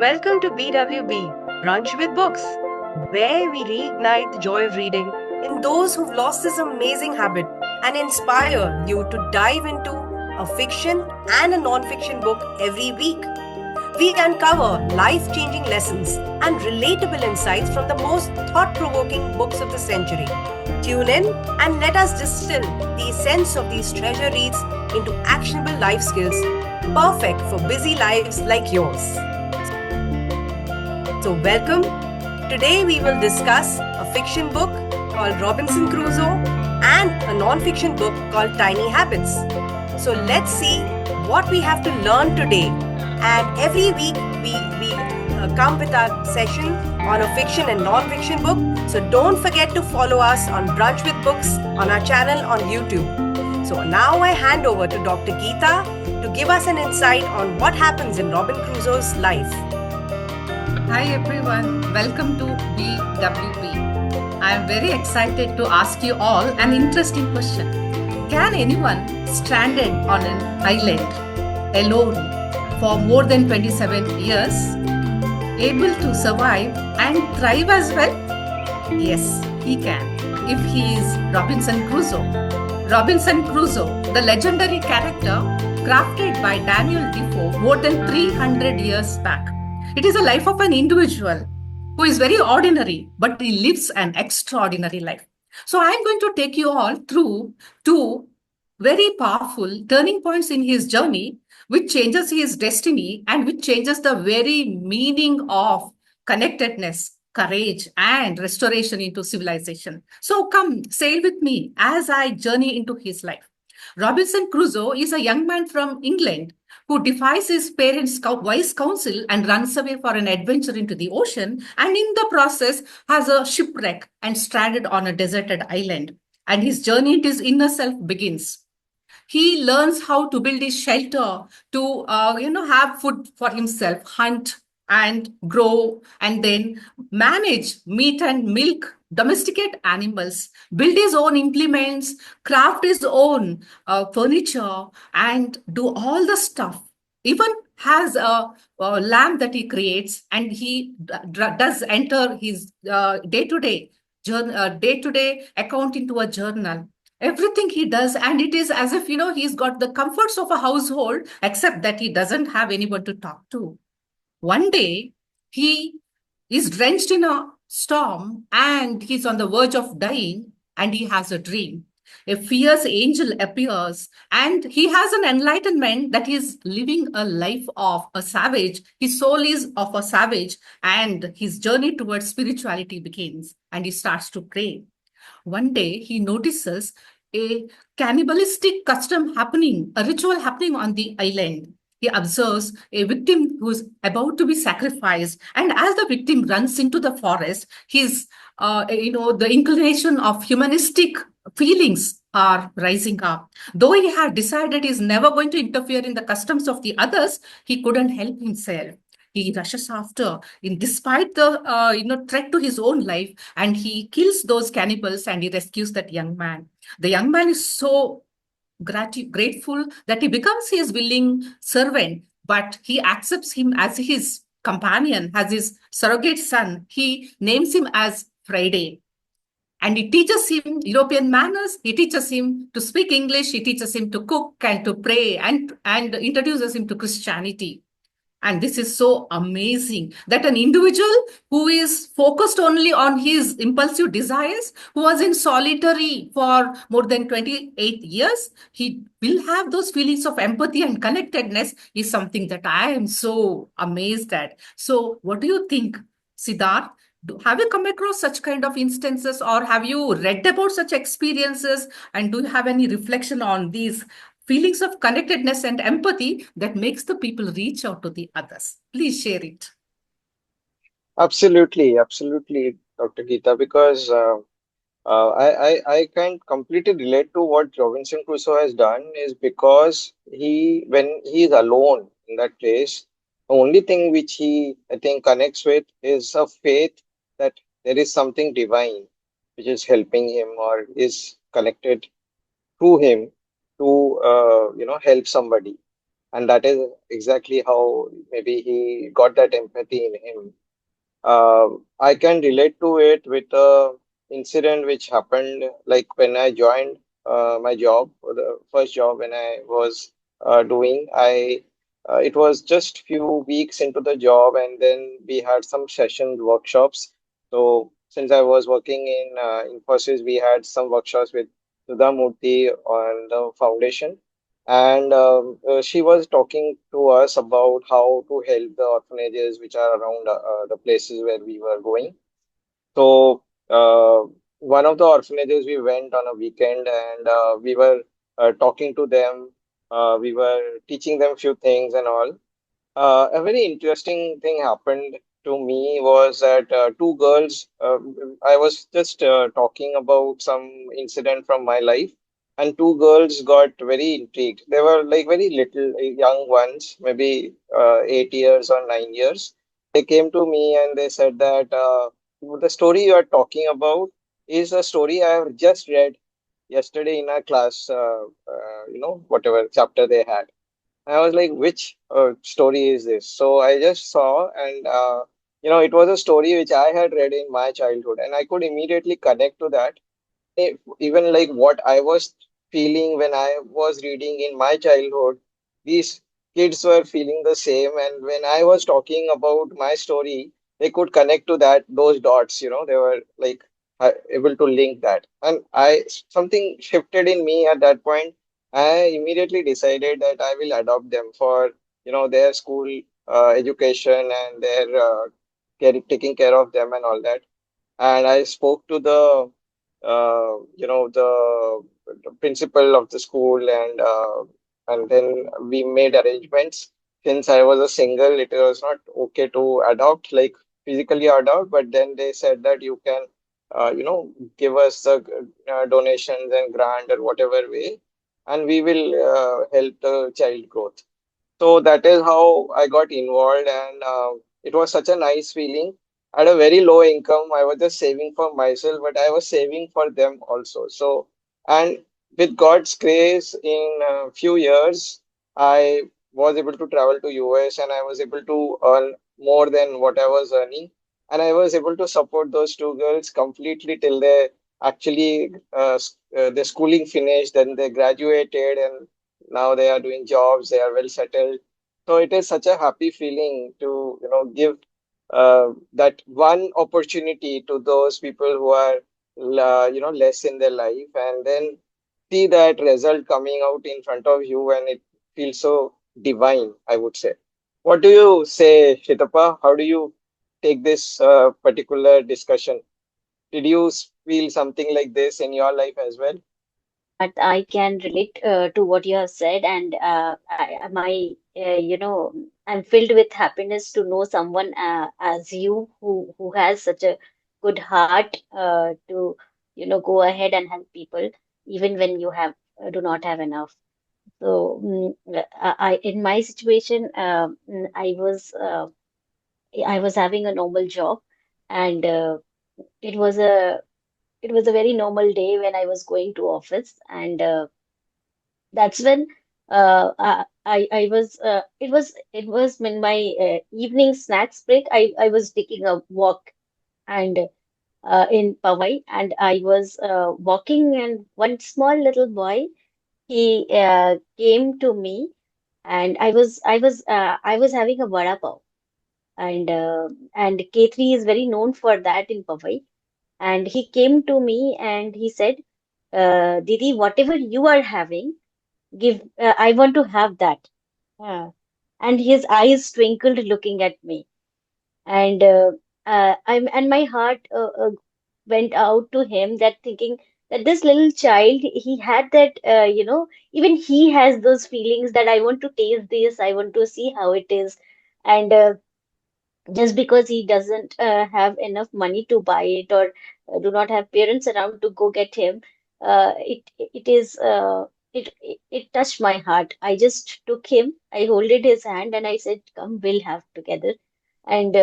Welcome to BWB, Brunch with Books, where we reignite the joy of reading in those who've lost this amazing habit and inspire you to dive into a fiction and a non-fiction book every week. We uncover life-changing lessons and relatable insights from the most thought-provoking books of the century. Tune in and let us distill the essence of these treasure reads into actionable life skills perfect for busy lives like yours. So, welcome. Today, we will discuss a fiction book called Robinson Crusoe and a non fiction book called Tiny Habits. So, let's see what we have to learn today. And every week, we come with our session on a fiction and non fiction book. So, don't forget to follow us on Brunch with Books on our channel on YouTube. So, now I hand over to Dr. Geeta to give us an insight on what happens in Robinson Crusoe's life. Hi everyone, welcome to BWB. I am very excited to ask you all an interesting question. Can anyone stranded on an island alone for more than 27 years able to survive and thrive as well? Yes, he can, if he is Robinson Crusoe. Robinson Crusoe, the legendary character crafted by Daniel Defoe more than 300 years back. It is a life of an individual who is very ordinary, but he lives an extraordinary life. So I'm going to take you all through two very powerful turning points in his journey, which changes his destiny and which changes the very meaning of connectedness, courage, and restoration into civilization. So come, sail with me as I journey into his life. Robinson Crusoe is a young man from England who defies his parents' wise counsel and runs away for an adventure into the ocean, and in the process has a shipwreck and stranded on a deserted island. And his journey into his inner self begins. He learns how to build his shelter, to have food for himself, hunt and grow, and then manage meat and milk, domesticate animals, build his own implements, craft his own furniture, and do all the stuff. Even has a lamp that he creates, and he does enter his day-to-day account into a journal. Everything he does, and it is as if he's got the comforts of a household, except that he doesn't have anyone to talk to. One day he is drenched in a storm and he's on the verge of dying, and he has a dream. A fierce angel appears and he has an enlightenment that he's living a life of a savage. His soul is of a savage, and his journey towards spirituality begins, and he starts to pray. One day he notices a cannibalistic custom happening, a ritual happening on the island. He observes a victim who's about to be sacrificed, and as the victim runs into the forest, the inclination of humanistic feelings are rising up. Though he had decided he's never going to interfere in the customs of the others, he couldn't help himself. He rushes after, despite the threat to his own life, and he kills those cannibals and he rescues that young man. The young man is so grateful that he becomes his willing servant, but he accepts him as his companion, as his surrogate son. He names him as Friday. And he teaches him European manners. He teaches him to speak English. He teaches him to cook and to pray, and introduces him to Christianity. And this is so amazing that an individual who is focused only on his impulsive desires, who was in solitary for more than 28 years, he will have those feelings of empathy and connectedness, is something that I am so amazed at. So what do you think, Siddharth? Have you come across such kind of instances, or have you read about such experiences? And do you have any reflection on these feelings of connectedness and empathy that makes the people reach out to the others? Please share it. Absolutely, absolutely, Dr. Geeta, because I can completely relate to what Robinson Crusoe has done is because when he is alone in that place, the only thing which he, I think, connects with is a faith that there is something divine which is helping him or is connected to him to, help somebody. and that is exactly how maybe he got that empathy in him. I can relate to it with a incident which happened like when I joined my job, or the first job when I was doing. It was just few weeks into the job, and then we had some sessions, workshops. So since I was working in Infosys, we had some workshops with Sudha Murthy on the foundation, and she was talking to us about how to help the orphanages which are around the places where we were going. So, one of the orphanages we went on a weekend, and we were talking to them. We were teaching them few things and all. A very interesting thing happened to me was that two girls, I was just talking about some incident from my life, and two girls got very intrigued. They were like very little, young ones, maybe 8 years or 9 years. They came to me and they said that the story you are talking about is a story I have just read yesterday in our class, whatever chapter they had. I was like, which story is this? So I just saw, and it was a story which I had read in my childhood, and I could immediately connect to that. Even like what I was feeling when I was reading in my childhood, these kids were feeling the same. And when I was talking about my story, they could connect to that, those dots, they were like able to link that. And something shifted in me at that point. I immediately decided that I will adopt them for, their school education and their taking care of them and all that. And I spoke to the principal of the school, and then we made arrangements. Since I was a single, it was not okay to adopt, like physically adopt, but then they said that you can, give us the donations and grant or whatever way, and we will help the child growth. So that is how I got involved, and it was such a nice feeling. I had a very low income. I was just saving for myself, but I was saving for them also. So, and with God's grace, in a few years, I was able to travel to US, and I was able to earn more than what I was earning, and I was able to support those two girls completely till they actually their schooling finished, then they graduated, and now they are doing jobs, they are well settled. So it is such a happy feeling to, give that one opportunity to those people who are, less in their life, and then see that result coming out in front of you, and it feels so divine, I would say. What do you say, Shitapa? How do you take this particular discussion? Did you feel something like this in your life as well? Yeah, that I can relate to what you have said, and I'm filled with happiness to know someone as you who has such a good heart to go ahead and help people even when you have do not have enough. So in my situation, I was having a normal job, and it was a it was a very normal day when I was going to office, and that's when I was it was in my evening snacks break. I was taking a walk and in Powai, and I was walking, and one small little boy, he came to me, and I was having a vada pav, and K3 is very known for that in Powai, and he came to me and he said, Didi, whatever you are having, give I want to have that. And his eyes twinkled looking at me, and and my heart went out to him, that thinking that this little child, he had that even he has those feelings that I want to taste this, I want to see how it is. And just because he doesn't have enough money to buy it, or do not have parents around to go get him, it is it touched my heart. I just took him, I holded his hand, and I said, come, we'll have together. And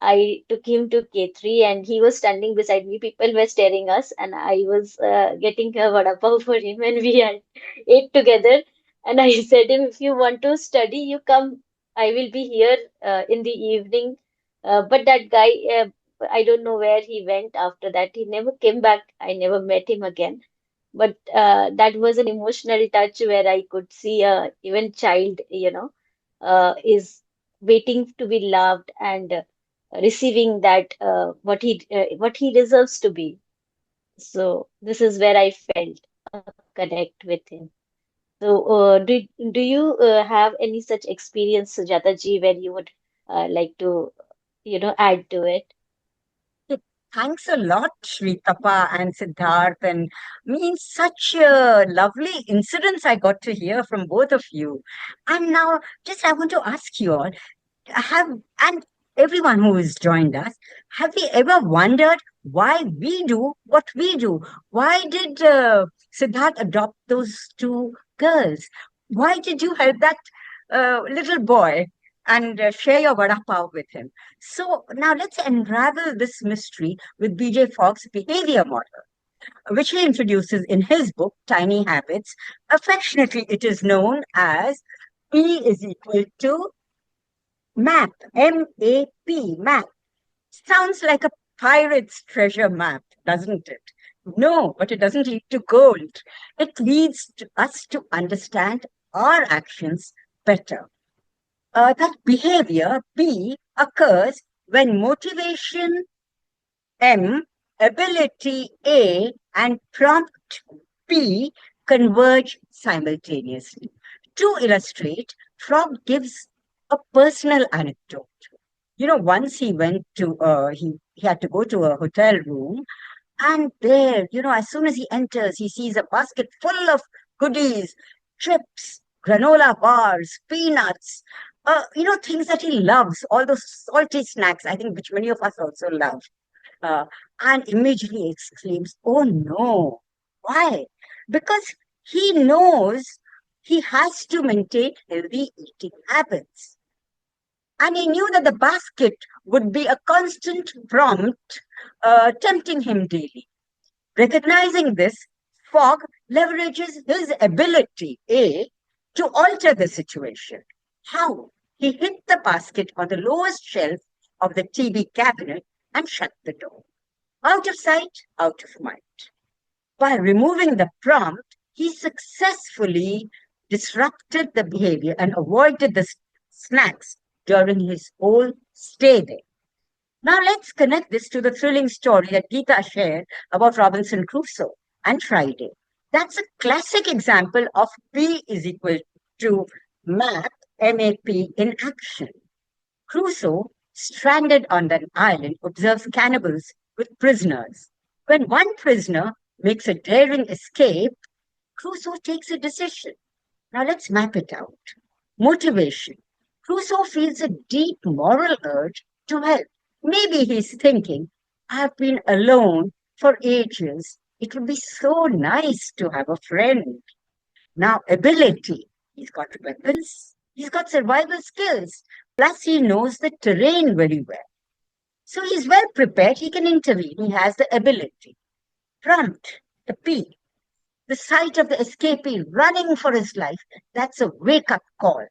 I took him to K3, and he was standing beside me. People were staring us, and I was getting a vada pav for him, and we had ate together. And I said him, if you want to study, you come. I will be here in the evening. But that guy, I don't know where he went after that. He never came back. I never met him again. But that was an emotional touch where I could see a even child, is waiting to be loved and receiving that what he deserves to be. So this is where I felt a connect with him. So, do you have any such experience, Sujata ji, where you would like to, add to it? Hey, thanks a lot, Shritapa and Siddharth, and such lovely incidents I got to hear from both of you. And now, just I want to ask you all, have and everyone who has joined us, have we ever wondered why we do what we do? Why did Siddharth adopt those two girls? Why did you help that little boy and share your vada pav with him? So now let's unravel this mystery with BJ Fogg's behavior model, which he introduces in his book, Tiny Habits. Affectionately, it is known as E is equal to MAP, M-A-P, map. Sounds like a pirate's treasure map, doesn't it? No, but it doesn't lead to gold. It leads to us to understand our actions better. That behavior, B, occurs when motivation, M, ability, A, and prompt, P, converge simultaneously. To illustrate, Frog gives a personal anecdote. Once he went to, he had to go to a hotel room, and there, as soon as he enters, he sees a basket full of goodies, chips, granola bars, peanuts, things that he loves, all those salty snacks, I think, which many of us also love. Uh, and immediately exclaims, "Oh no!" Why? Because he knows he has to maintain healthy eating habits. And he knew that the basket would be a constant prompt tempting him daily. Recognizing this, Fogg leverages his ability, A, to alter the situation. How? He hit the basket on the lowest shelf of the TV cabinet and shut the door. Out of sight, out of mind. By removing the prompt, he successfully disrupted the behavior and avoided the snacks during his whole stay there. Now let's connect this to the thrilling story that Geeta shared about Robinson Crusoe and Friday. That's a classic example of P is equal to MAP, M-A-P in action. Crusoe, stranded on an island, observes cannibals with prisoners. When one prisoner makes a daring escape, Crusoe takes a decision. Now let's map it out. Motivation. Crusoe feels a deep moral urge to help. Maybe he's thinking, I've been alone for ages. It would be so nice to have a friend. Now, ability. He's got weapons. He's got survival skills. Plus, he knows the terrain very well. So he's well prepared. He can intervene. He has the ability. Prompt, the P. The sight of the escapee running for his life, that's a wake-up call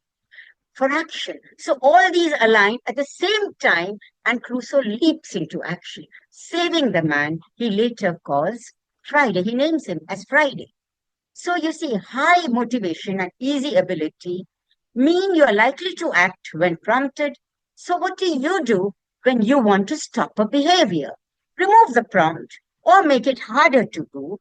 for action. So all these align at the same time, and Crusoe leaps into action, saving the man he later calls Friday. He names him as Friday. So you see, high motivation and easy ability mean you are likely to act when prompted. So what do you do when you want to stop a behavior? Remove the prompt or make it harder to do.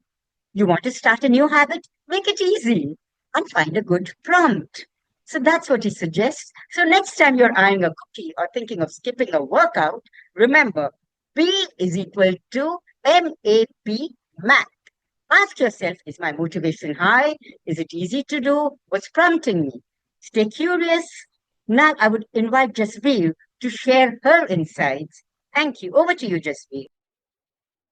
You want to start a new habit? Make it easy and find a good prompt. So that's what he suggests. So next time you're eyeing a cookie or thinking of skipping a workout, remember P is equal to MAP, MAP. Ask yourself, is my motivation high? Is it easy to do? What's prompting me? Stay curious. Now I would invite Jasveer to share her insights. Thank you. Over to you, Jasveer.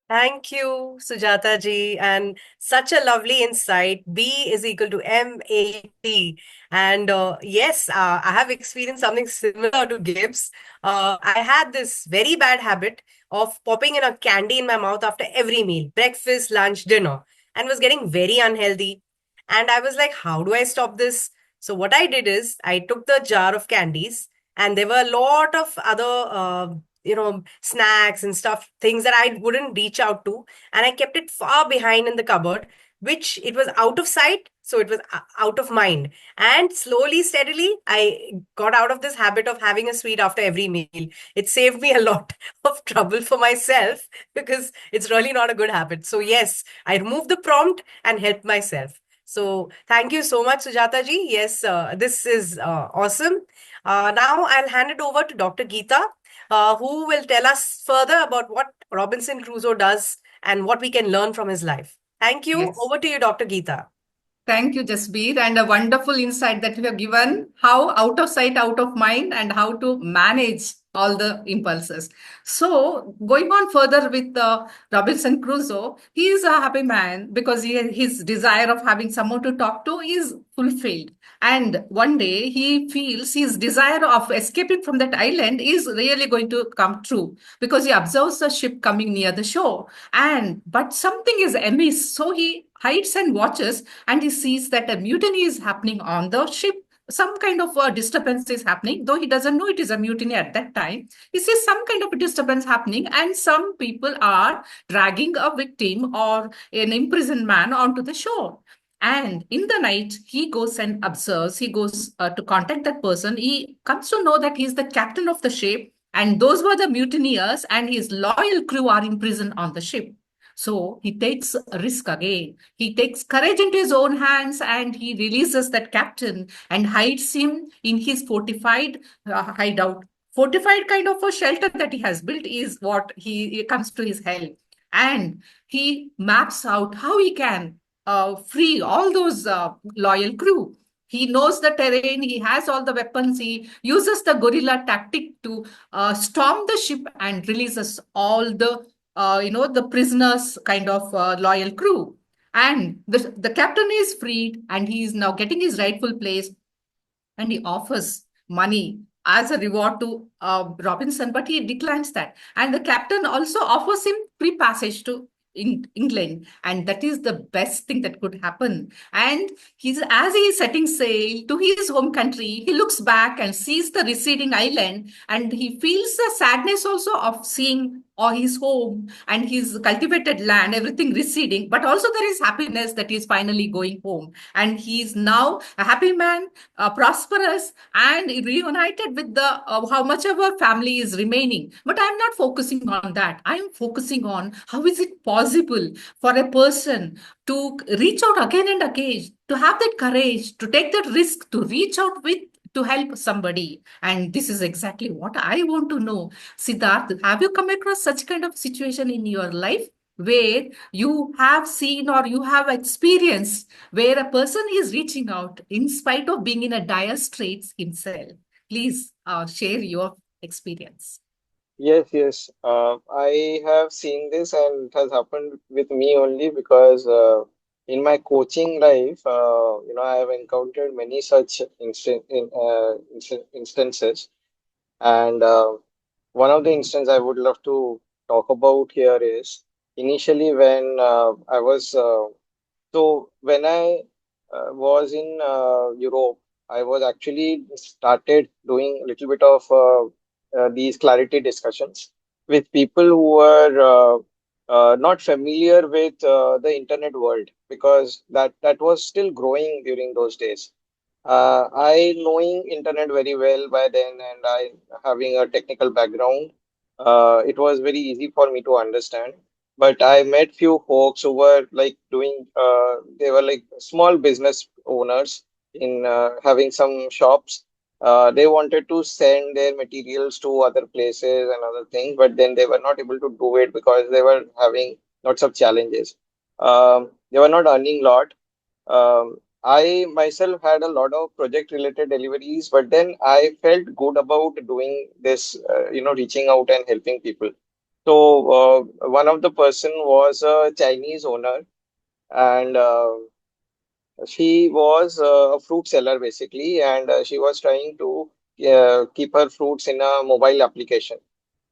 Thank you, Sujata ji, and such a lovely insight. B is equal to MAP. And yes, I have experienced something similar to Gibbs. I had this very bad habit of popping in a candy in my mouth after every meal, breakfast, lunch, dinner, and was getting very unhealthy. And I was like, how do I stop this? So what I did is I took the jar of candies, and there were a lot of other snacks and stuff, things that I wouldn't reach out to, and I kept it far behind in the cupboard, which it was out of sight, so it was out of mind. And slowly, steadily, I got out of this habit of having a sweet after every meal. It saved me a lot of trouble for myself, because it's really not a good habit. So yes, I removed the prompt and helped myself. So thank you so much, Sujata ji. Yes, this is awesome. Now I'll hand it over to Dr. Geeta, who will tell us further about what Robinson Crusoe does and what we can learn from his life. Thank you. Yes. Over to you, Dr. Geeta. Thank you, Jasbir, and a wonderful insight that you have given how out of sight, out of mind, and how to manage all the impulses. So, going on further with Robinson Crusoe, he is a happy man because his desire of having someone to talk to is fulfilled. And one day he feels his desire of escaping from that island is really going to come true because he observes a ship coming near the shore. But something is amiss, so he hides and watches, and he sees that a mutiny is happening on the ship. Some kind of disturbance is happening, though he doesn't know it is a mutiny at that time. He sees some kind of a disturbance happening, and some people are dragging a victim or an imprisoned man onto the shore. And in the night, he goes and observes. He goes to contact that person. He comes to know that he's the captain of the ship, and those were the mutineers, and his loyal crew are imprisoned on the ship. So he takes a risk again. He takes courage into his own hands and he releases that captain and hides him in his fortified hideout. Fortified kind of a shelter that he has built is what he comes to his help. And he maps out how he can free all those loyal crew. He knows the terrain, he has all the weapons, he uses the guerrilla tactic to storm the ship and releases all the prisoners kind of loyal crew. And the captain is freed and he is now getting his rightful place and he offers money as a reward to Robinson, but he declines that. And the captain also offers him free passage to England, and that is the best thing that could happen. And as he is setting sail to his home country, he looks back and sees the receding island, and he feels the sadness also of seeing or his home and his cultivated land, everything receding. But also there is happiness that he is finally going home, and he is now a happy man, prosperous and reunited with the how much of our family is remaining. But I'm not focusing on that. I'm focusing on how is it possible for a person to reach out again and again, to have that courage, to take that risk, to reach out with to help somebody. And this is exactly what I want to know. Siddharth, have you come across such kind of situation in your life where you have seen or you have experienced where a person is reaching out in spite of being in a dire straits himself? Please share your experience. Yes, yes. I have seen this, and it has happened with me only because in my coaching life, I have encountered many such instances. And one of the instances I would love to talk about here is initially when I was so when I was in Europe, I was actually started doing a little bit of these clarity discussions with people who were not familiar with the internet world because that was still growing during those days. I knowing internet very well by then, and I having a technical background, it was very easy for me to understand. But I met few folks who were like doing, they were like small business owners in having some shops. They wanted to send their materials to other places and other things, but then they were not able to do it because they were having lots of challenges. They were not earning lot. I myself had a lot of project related deliveries, but then I felt good about doing this, reaching out and helping people. So one of the person was a Chinese owner, and she was a fruit seller basically, and she was trying to keep her fruits in a mobile application.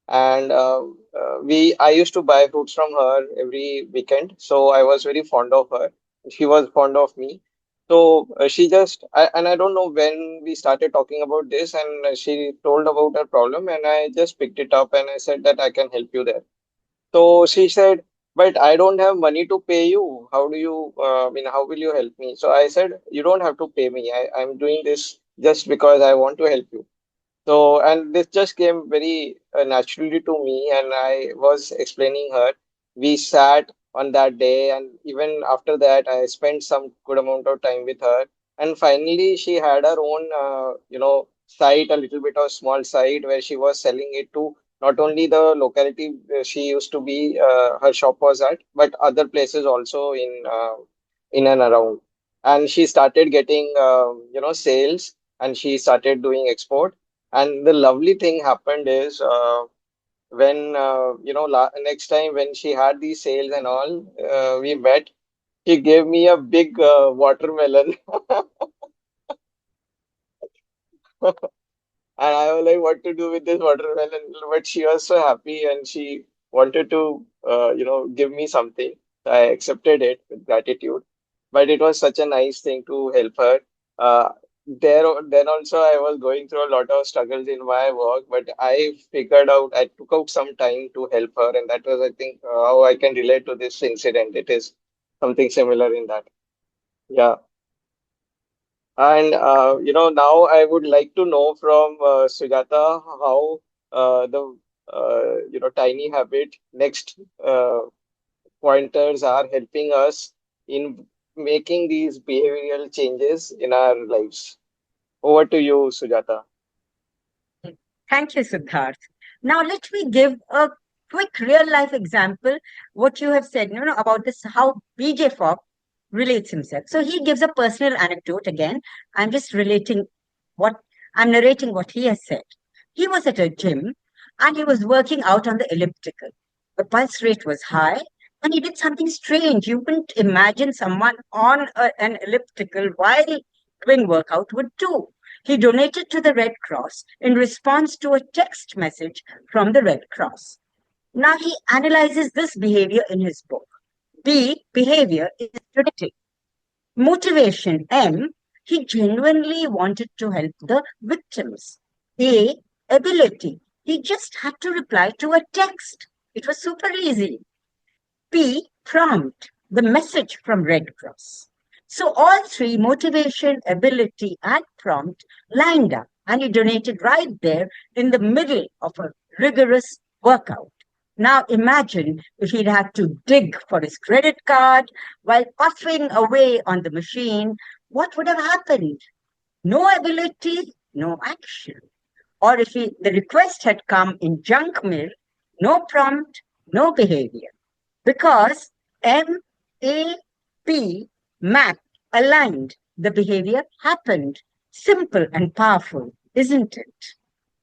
And I used to buy fruits from her every weekend, so I was very fond of her. She was fond of me. So and I don't know when we started talking about this, and she told about her problem, and I just picked it up and I said that I can help you there. So she said, but I don't have money to pay you. How do you, how will you help me? So I said, you don't have to pay me. I'm doing this just because I want to help you. So, and this just came very naturally to me, and I was explaining her. We sat on that day, and even after that, I spent some good amount of time with her. And finally, she had her own, site, a little bit of small site where she was selling it to not only the locality she used to be, her shop was at, but other places also in and around. And she started getting, sales, and she started doing export. And the lovely thing happened is when next time when she had these sales and all, we met. She gave me a big watermelon, and I was like, "What to do with this watermelon?" But she was so happy, and she wanted to, give me something. I accepted it with gratitude. But it was such a nice thing to help her. Then also I was going through a lot of struggles in my work, but I took out some time to help her, and that was, I think, how I can relate to this incident. It is something similar in that. Yeah. And now I would like to know from Sujata how the tiny habit next pointers are helping us in making these behavioral changes in our lives. Over to you, Sujata. Thank you, Siddharth. Now, let me give a quick real life example. What you have said, about this, how BJ Fogg relates himself. So he gives a personal anecdote again. I'm just relating what I'm narrating what he has said. He was at a gym and he was working out on the elliptical. The pulse rate was high and he did something strange. You wouldn't imagine someone on an elliptical while doing workout would do. He donated to the Red Cross in response to a text message from the Red Cross. Now he analyzes this behavior in his book. B, behavior is donating. Motivation, M, he genuinely wanted to help the victims. A, ability, he just had to reply to a text. It was super easy. P, prompt, the message from Red Cross. So all three, motivation, ability, and prompt, lined up, and he donated right there in the middle of a rigorous workout. Now imagine if he'd had to dig for his credit card while puffing away on the machine, what would have happened? No ability, no action. Or if the request had come in junk mail, no prompt, no behavior. Because MAP aligned, the behavior happened. Simple and powerful, isn't it?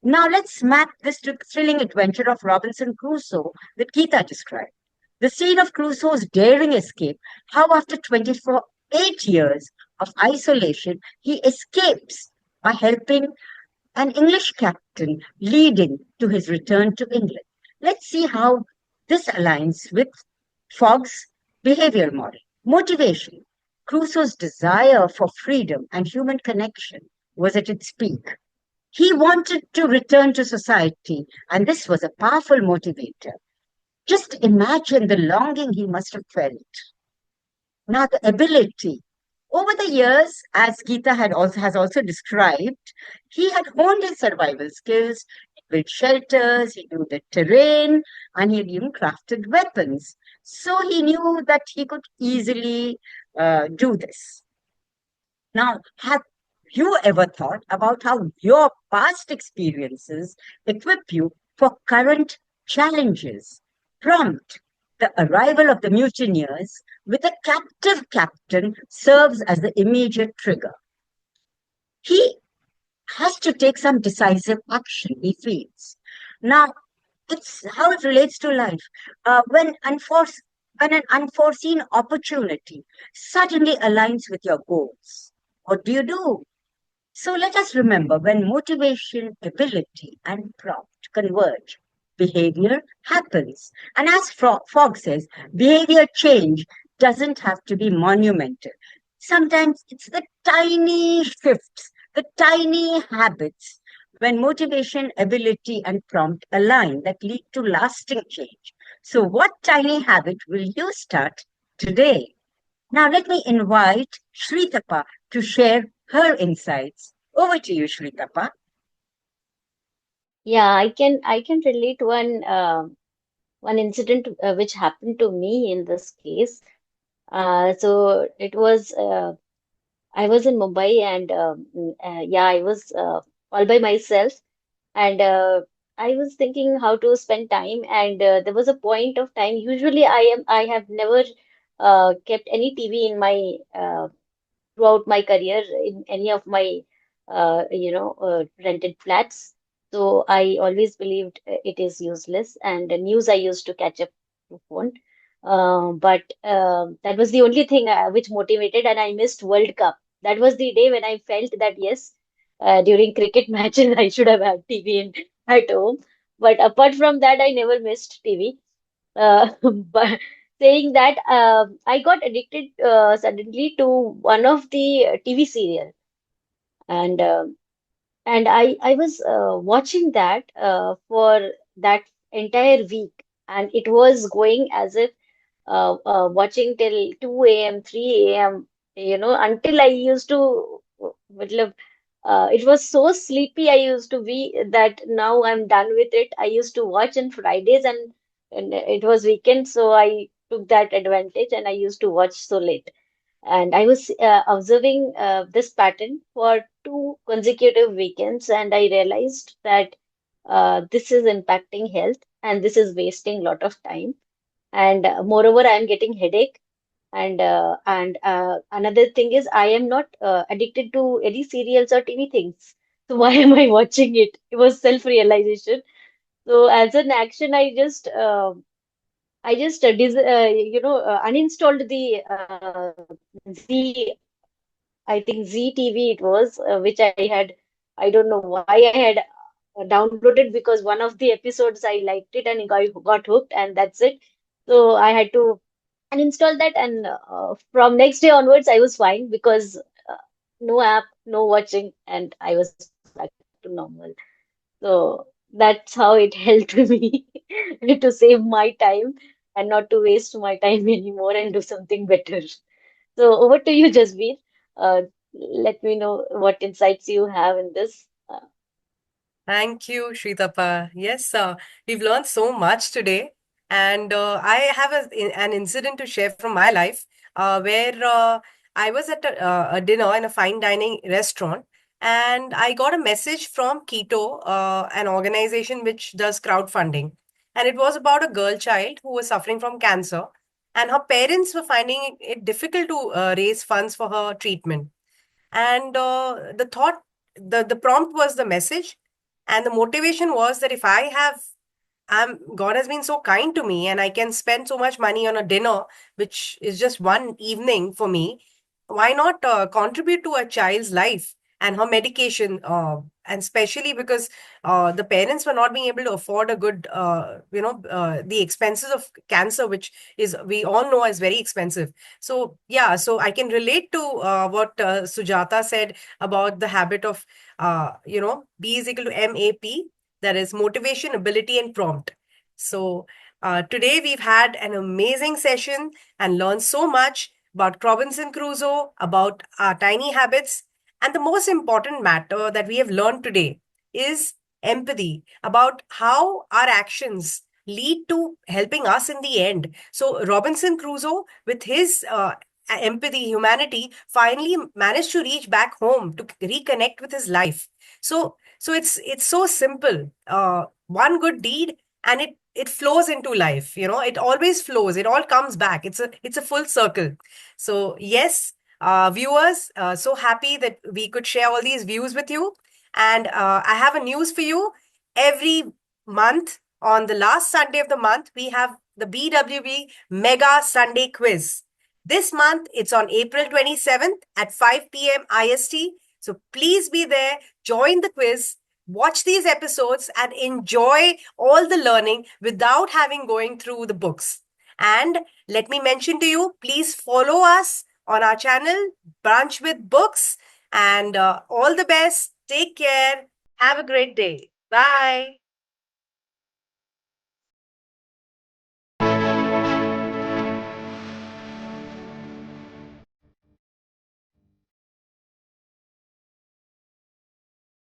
Now let's map this to the thrilling adventure of Robinson Crusoe that Geeta described. The scene of Crusoe's daring escape, how after 8 years of isolation, he escapes by helping an English captain, leading to his return to England. Let's see how this aligns with Fogg's behavioral model. Motivation. Crusoe's desire for freedom and human connection was at its peak. He wanted to return to society, and this was a powerful motivator. Just imagine the longing he must have felt. Now, the ability. Over the years, as Geeta has also described, he had honed his survival skills. He built shelters, he knew the terrain, and he had even crafted weapons. So he knew that he could easily do this. Now, have you ever thought about how your past experiences equip you for current challenges? Prompt. The arrival of the mutineers with a captive captain serves as the immediate trigger. He has to take some decisive action, he feels. Now, it's how it relates to life. When an unforeseen opportunity suddenly aligns with your goals, what do you do? So let us remember when motivation, ability, and prompt converge, behavior happens. And as Fogg says, behavior change doesn't have to be monumental. Sometimes it's the tiny shifts, the tiny habits when motivation, ability, and prompt align that lead to lasting change. So, what tiny habit will you start today? Now, let me invite Shritapa to share her insights. Over to you, Shritapa. Yeah, I can relate one incident which happened to me in this case. So it was I was in Mumbai and yeah, I was all by myself, and I was thinking how to spend time, and there was a point of time. Usually I have never kept any TV in my throughout my career in any of my rented flats. So I always believed it is useless, and the news I used to catch up to phone. But that was the only thing which motivated, and I missed World Cup. That was the day when I felt that yes, during cricket matches I should have had TV at home. But apart from that, I never missed TV. But saying that, I got addicted suddenly to one of the TV serial, and I was watching that for that entire week, and it was going as if watching till 2 a.m., 3 a.m., until I used to, matlab, it was so sleepy I used to be that now I'm done with it. I used to watch on Fridays, and it was weekend, so I took that advantage and I used to watch so late. And I was observing this pattern for two consecutive weekends, and I realized that this is impacting health and this is wasting a lot of time. And moreover, I am getting headache. And another thing is, I am not addicted to any serials or TV things. So why am I watching it? It was self-realization. So as an action, uninstalled the Z, I think ZTV it was, which I had, I don't know why I had downloaded, because one of the episodes I liked it and got hooked, and that's it. So I had to uninstall that, and from next day onwards, I was fine, because no app, no watching, and I was back to normal. So that's how it helped me to save my time and not to waste my time anymore and do something better. So over to you, Jasbir. Uh, Let me know what insights you have in this. Thank you, Shritapa. Yes, we've learned so much today. And I have an incident to share from my life where I was at a dinner in a fine dining restaurant, and I got a message from Keto, an organization which does crowdfunding. And it was about a girl child who was suffering from cancer, and her parents were finding it difficult to raise funds for her treatment. And the prompt was the message, and the motivation was that if I have God has been so kind to me and I can spend so much money on a dinner, which is just one evening for me, why not contribute to a child's life and her medication? And especially because the parents were not being able to afford a good, the expenses of cancer, which is, we all know, is very expensive. So, yeah, so I can relate to what Sujata said about the habit of, B is equal to MAP, that is motivation, ability, and prompt. So today we've had an amazing session and learned so much about Robinson Crusoe, about our tiny habits, and the most important matter that we have learned today is empathy, about how our actions lead to helping us in the end. So Robinson Crusoe, with his empathy, humanity, finally managed to reach back home to reconnect with his life. So it's so simple. One good deed, and it flows into life. It always flows. It all comes back. It's a full circle. So yes, viewers, so happy that we could share all these views with you. And I have a news for you. Every month, on the last Sunday of the month, we have the BWB Mega Sunday Quiz. This month, it's on April 27th at 5 p.m. IST. So please be there, join the quiz, watch these episodes, and enjoy all the learning without having going through the books. And let me mention to you, please follow us on our channel, Brunch with Books. And all the best. Take care. Have a great day. Bye.